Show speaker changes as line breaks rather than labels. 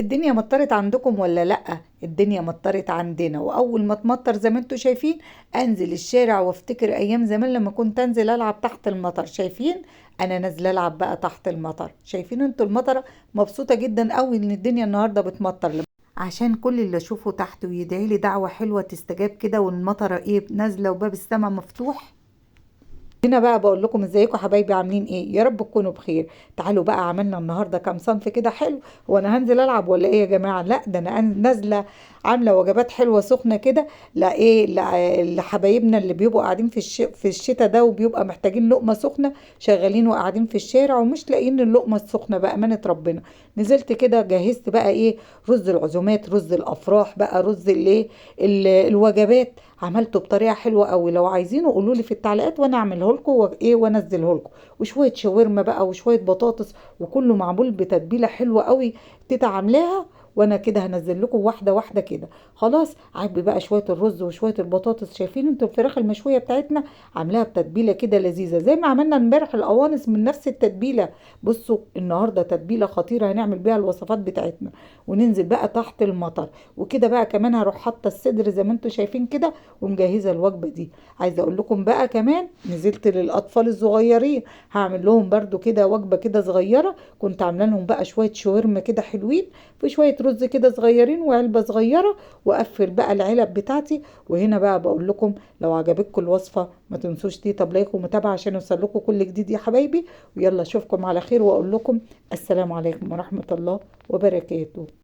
الدنيا مطرت عندكم ولا لأ؟ الدنيا مطرت عندنا، وأول ما تمطر زي ما انتوا شايفين أنزل الشارع وافتكر أيام زمان لما كنت أنزل ألعب تحت المطر. شايفين؟ أنا نازلة ألعب بقى تحت المطر. شايفين انتوا المطرة؟ مبسوطة جدا قوي إن الدنيا النهاردة بتمطر، عشان كل اللي أشوفه تحت ويدعي لي دعوة حلوة تستجاب كده، والمطرة إيه نازلة وباب السما مفتوح. هنا بقى بقول لكم ازيكم حبايبي، عاملين ايه؟ يا رب تكونوا بخير. تعالوا بقى، عملنا النهارده كام صنف كده حلو. هو انا هنزل العب ولا ايه يا جماعه؟ لا، ده انا نازله عامله وجبات حلوه سخنه كده. لا ايه، لحبايبنا اللي بيبقوا قاعدين في الشتاء ده، وبيبقى محتاجين لقمه سخنه، شغالين وقاعدين في الشارع ومش لاقيين اللقمه السخنه. بامانه ربنا نزلت كده جهزت بقى ايه، رز العزومات، رز الافراح، بقى رز الايه، الوجبات. عملته بطريقه حلوه قوي. لو عايزينه قولوا لي في التعليقات وانا اعمله لكم وايه وانزله لكم. وشويه شاورما بقى وشويه بطاطس، وكله معمول بتتبيله حلوه قوي تيتا عاملاها. وانا كده هنزل لكم واحده واحده كده. خلاص، عبي بقى شويه الرز وشويه البطاطس. شايفين انتوا الفراخ المشويه بتاعتنا؟ عاملاها بتتبيله كده لذيذه زي ما عملنا امبارح القوانص من نفس التتبيله. بصوا النهارده تتبيله خطيره هنعمل بيها الوصفات بتاعتنا. وننزل بقى تحت المطر. وكده بقى كمان هروح حاطه الصدر زي ما انتوا شايفين كده، ومجهزه الوجبه دي. عايزه اقول لكم بقى كمان نزلت للاطفال الصغيرين، هعمل لهم برضو كده وجبه كده صغيره. كنت عامله لهم بقى شويه شاورما كده حلوين، في شويه رز كده صغيرين وعلبه صغيره، واقفل بقى العلب بتاعتي. وهنا بقى بقول لكم لو عجبتكم الوصفه ما تنسوش طب لايك ومتابعه عشان يوصل لكم كل جديد يا حبايبي. ويلا اشوفكم على خير، واقول لكم السلام عليكم ورحمه الله وبركاته.